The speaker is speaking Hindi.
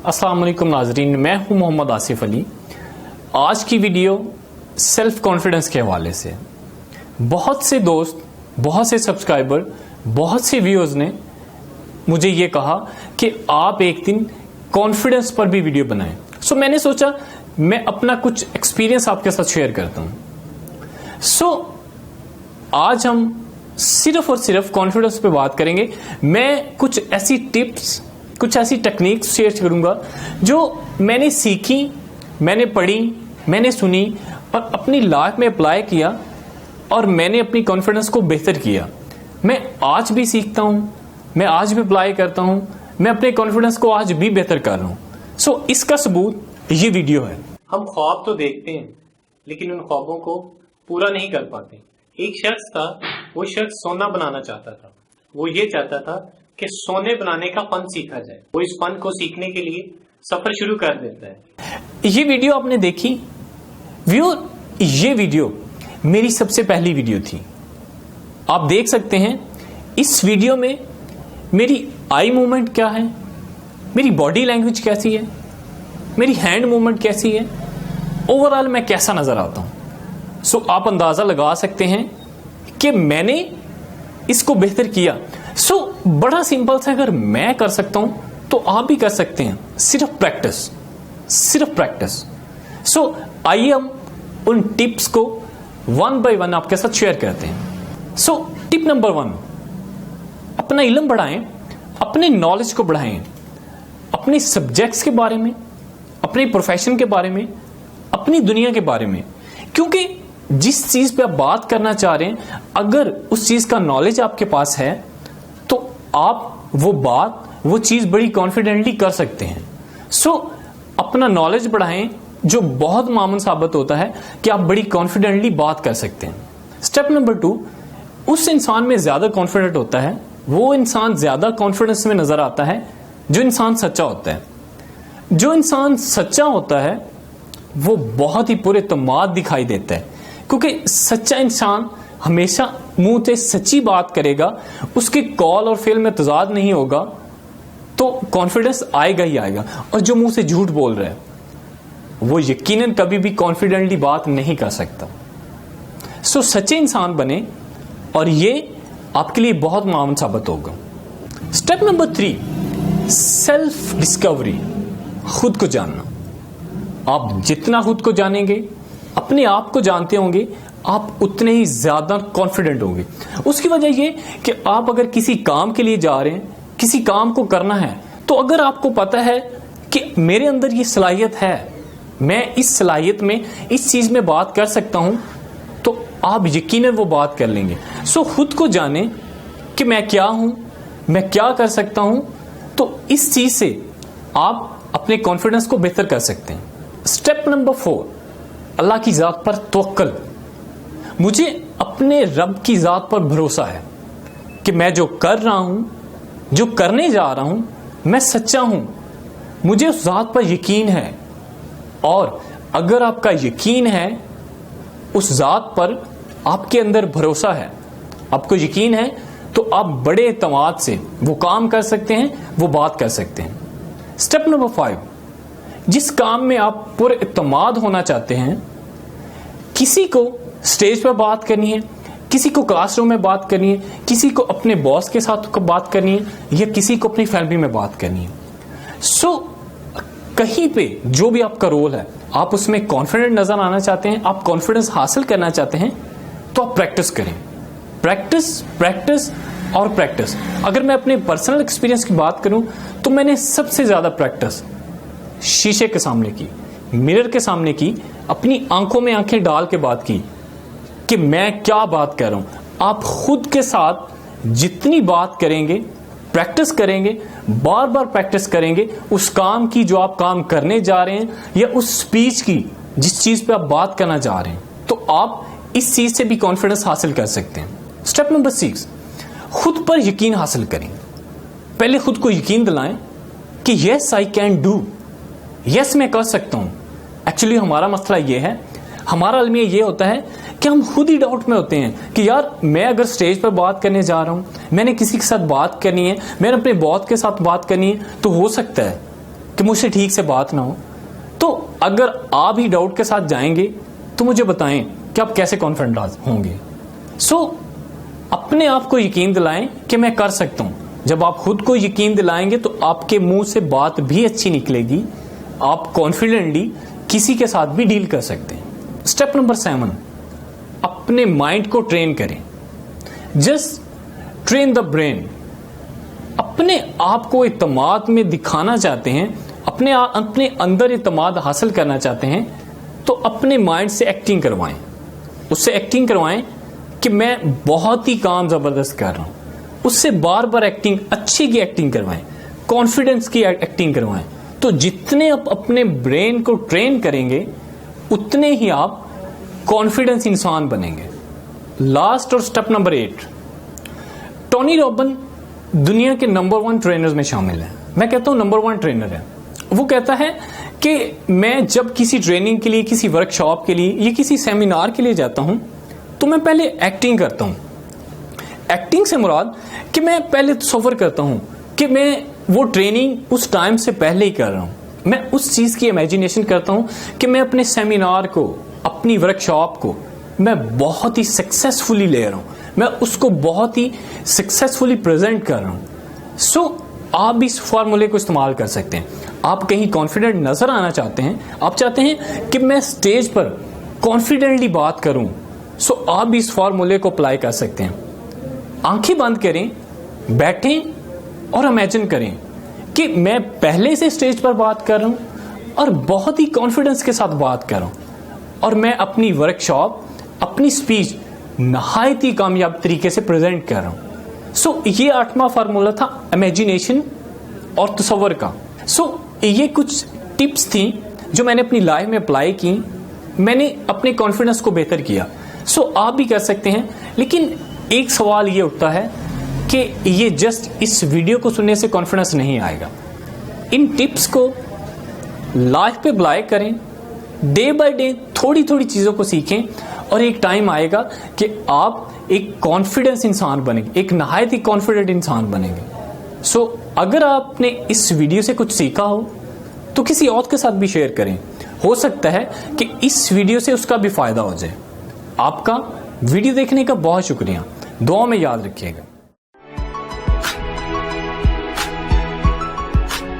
अस्सलाम वालेकुम नाजरीन, मैं हूं मोहम्मद आसिफ अली। आज की वीडियो सेल्फ कॉन्फिडेंस के हवाले से। बहुत से दोस्त, बहुत से सब्सक्राइबर, बहुत से व्यूअर्स ने मुझे ये कहा कि आप एक दिन कॉन्फिडेंस पर भी वीडियो बनाएं। सो मैंने सोचा मैं अपना कुछ एक्सपीरियंस आपके साथ शेयर करता हूं। आज हम सिर्फ और सिर्फ कॉन्फिडेंस पे बात करेंगे। मैं कुछ ऐसी टिप्स, कुछ ऐसी टेक्निक्स शेयर करूंगा जो मैंने सीखी, मैंने पढ़ी, मैंने सुनी और अपनी लाइफ में अप्लाई किया और मैंने अपनी कॉन्फिडेंस को बेहतर किया। मैं आज भी सीखता हूं, मैं आज भी अप्लाई करता हूं, मैं अपने कॉन्फिडेंस को आज भी बेहतर कर रहा हूं। इसका सबूत ये वीडियो है। हम ख्वाब तो देखते हैं लेकिन उन ख्वाबों को पूरा नहीं कर पाते। एक शख्स था, वो शख्स सोना बनाना चाहता था। वो ये चाहता था कि सोने बनाने का फन सीखा जाए। वो इस फन को सीखने के लिए सफर शुरू कर देता है। ये वीडियो आपने देखी ये वीडियो मेरी सबसे पहली वीडियो थी। आप देख सकते हैं इस वीडियो में मेरी आई मूवमेंट क्या है, मेरी बॉडी लैंग्वेज कैसी है, मेरी हैंड मूवमेंट कैसी है, ओवरऑल मैं कैसा नजर आता हूं। आप अंदाजा लगा सकते हैं कि मैंने इसको बेहतर किया। बड़ा सिंपल सा, अगर मैं कर सकता हूं तो आप भी कर सकते हैं। सिर्फ प्रैक्टिस। आइए हम उन टिप्स को वन बाय वन आपके साथ शेयर करते हैं। टिप नंबर 1, अपना इल्म बढ़ाएं, अपने नॉलेज को बढ़ाएं, अपने सब्जेक्ट्स के बारे में, अपने प्रोफेशन के बारे में, अपनी दुनिया के बारे में। क्योंकि जिस चीज पे आप बात करना चाह रहे हैं, अगर उस चीज का नॉलेज आपके पास है तो आप वो चीज बड़ी कॉन्फिडेंटली कर सकते हैं। अपना नॉलेज बढ़ाएं, जो बहुत मामूल साबित होता है कि आप बड़ी कॉन्फिडेंटली बात कर सकते हैं। स्टेप नंबर 2, उस इंसान में ज्यादा कॉन्फिडेंट होता है, वो इंसान ज्यादा कॉन्फिडेंस में नजर आता है जो इंसान सच्चा होता है। जो इंसान सच्चा होता है वो बहुत ही पूरे तमाद दिखाई देता है, क्योंकि सच्चा इंसान हमेशा मुंह से सच्ची बात करेगा, उसके कॉल और फेल में तजाद नहीं होगा, तो कॉन्फिडेंस आएगा ही आएगा। और जो मुंह से झूठ बोल रहा है वो यकीनन कभी भी कॉन्फिडेंटली बात नहीं कर सकता। सच्चे इंसान बने और ये आपके लिए बहुत मामूल साबित होगा। स्टेप नंबर 3, सेल्फ डिस्कवरी, खुद को जानना। आप जितना खुद को जानेंगे, अपने आप को जानते होंगे, आप उतने ही ज्यादा कॉन्फिडेंट होंगे। उसकी वजह ये कि आप अगर किसी काम के लिए जा रहे हैं, किसी काम को करना है, तो अगर आपको पता है कि मेरे अंदर ये सलाहियत है, मैं इस सलाहियत में इस चीज में बात कर सकता हूं, तो आप यकीनन वो बात कर लेंगे। खुद को जाने कि मैं क्या हूं, मैं क्या कर सकता हूं, तो इस चीज से आप अपने कॉन्फिडेंस को बेहतर कर सकते हैं। स्टेप नंबर 4, अल्लाह की जात पर तवक्कल। मुझे अपने रब की जात पर भरोसा है कि मैं जो कर रहा हूं, जो करने जा रहा हूं, मैं सच्चा हूं, मुझे उस जात पर यकीन है। और अगर आपका यकीन है उस जात पर, आपके अंदर भरोसा है, आपको यकीन है, तो आप बड़े एतमाद से वो काम कर सकते हैं, वो बात कर सकते हैं। स्टेप नंबर 5, जिस काम में आप पूरे एतमाद होना चाहते हैं, किसी को स्टेज पर बात करनी है, किसी को क्लासरूम में बात करनी है, किसी को अपने बॉस के साथ बात करनी है, या किसी को अपनी फैमिली में बात करनी है। कहीं पे जो भी आपका रोल है, आप उसमें कॉन्फिडेंट नजर आना चाहते हैं, आप कॉन्फिडेंस हासिल करना चाहते हैं, तो आप प्रैक्टिस करें। प्रैक्टिस और प्रैक्टिस। अगर मैं अपने पर्सनल एक्सपीरियंस की बात करूं तो मैंने सबसे ज्यादा प्रैक्टिस शीशे के सामने की, मिरर के सामने की, अपनी आंखों में आंखें डाल के बात की कि मैं क्या बात कर रहा हूं। आप खुद के साथ जितनी बात करेंगे, प्रैक्टिस करेंगे, बार बार प्रैक्टिस करेंगे उस काम की जो आप काम करने जा रहे हैं, या उस स्पीच की जिस चीज पे आप बात करना जा रहे हैं, तो आप इस चीज से भी कॉन्फिडेंस हासिल कर सकते हैं। स्टेप नंबर 6, खुद पर यकीन हासिल करें। पहले खुद को यकीन दिलाएं कि yes I can do, yes मैं कर सकता हूं। एक्चुअली हमारा मसला ये है, हमारा अलमिया ये होता है कि हम खुद ही डाउट में होते हैं कि यार मैं अगर स्टेज पर बात करने जा रहा हूं, मैंने किसी के साथ बात करनी है, मैंने अपने बॉस के साथ बात करनी है, तो हो सकता है कि मुझसे ठीक से बात ना हो। तो अगर आप ही डाउट के साथ जाएंगे तो मुझे बताएं कि आप कैसे कॉन्फिडेंट होंगे। अपने आप को यकीन दिलाएं कि मैं कर सकता हूं। जब आप खुद को यकीन दिलाएंगे तो आपके मुंह से बात भी अच्छी निकलेगी, आप कॉन्फिडेंटली किसी के साथ भी डील कर सकते हैं। स्टेप नंबर 7, अपने माइंड को ट्रेन करें। Just train the brain. अपने आप को इत्मीनान में दिखाना चाहते हैं, अपने अंदर इत्मीनान हासिल करना चाहते हैं, तो अपने माइंड से एक्टिंग करवाएं। उससे एक्टिंग करवाएं कि मैं बहुत ही काम जबरदस्त कर रहा हूं। उससे बार बार एक्टिंग, अच्छी की एक्टिंग करवाएं, कॉन्फिडेंस की एक्टिंग करवाएं। तो जितने आप अपने ब्रेन को ट्रेन करेंगे उतने ही आप कॉन्फिडेंस इंसान बनेंगे। लास्ट और स्टेप नंबर 8, टोनी रॉबिन दुनिया के नंबर 1 ट्रेनर्स में शामिल है। मैं कहता हूं नंबर 1 ट्रेनर है। वो कहता है कि मैं जब किसी ट्रेनिंग के लिए, किसी वर्कशॉप के लिए या किसी सेमिनार के लिए जाता हूं तो मैं पहले एक्टिंग करता हूं। एक्टिंग से मुराद कि मैं पहले तसव्वुर करता हूं कि मैं वो ट्रेनिंग उस टाइम से पहले ही कर रहा हूं। मैं उस चीज की इमेजिनेशन करता हूं कि मैं अपने सेमिनार को, अपनी वर्कशॉप को मैं बहुत ही सक्सेसफुली ले रहा हूं, मैं उसको बहुत ही सक्सेसफुली प्रेजेंट कर रहा हूं। आप भी इस फॉर्मूले को इस्तेमाल कर सकते हैं। आप कहीं कॉन्फिडेंट नजर आना चाहते हैं, आप चाहते हैं कि मैं स्टेज पर कॉन्फिडेंटली बात करूं, आप भी इस फॉर्मूले को अप्लाई कर सकते हैं। आंखें बंद करें, बैठें और इमेजिन करें कि मैं पहले से स्टेज पर बात कर रहा हूं और बहुत ही कॉन्फिडेंस के साथ बात कर रहा हूं और मैं अपनी वर्कशॉप, अपनी स्पीच नहायत ही कामयाब तरीके से प्रेजेंट कर रहा हूं। ये 8वां फार्मूला था इमेजिनेशन और तसव्वुर का। ये कुछ टिप्स थी जो मैंने अपनी लाइफ में अप्लाई की, मैंने अपने कॉन्फिडेंस को बेहतर किया। आप भी कर सकते हैं। लेकिन एक सवाल ये उठता है कि ये जस्ट इस वीडियो को सुनने से कॉन्फिडेंस नहीं आएगा। इन टिप्स को लाइफ पे अप्लाई करें, डे बाय डे थोड़ी थोड़ी चीजों को सीखें और एक टाइम आएगा कि आप एक कॉन्फिडेंस इंसान बनेंगे, एक नहायत ही कॉन्फिडेंट इंसान बनेंगे। अगर आपने इस वीडियो से कुछ सीखा हो तो किसी और के साथ भी शेयर करें। हो सकता है कि इस वीडियो से उसका भी फायदा हो जाए। आपका वीडियो देखने का बहुत शुक्रिया। दुआ में याद रखिएगा।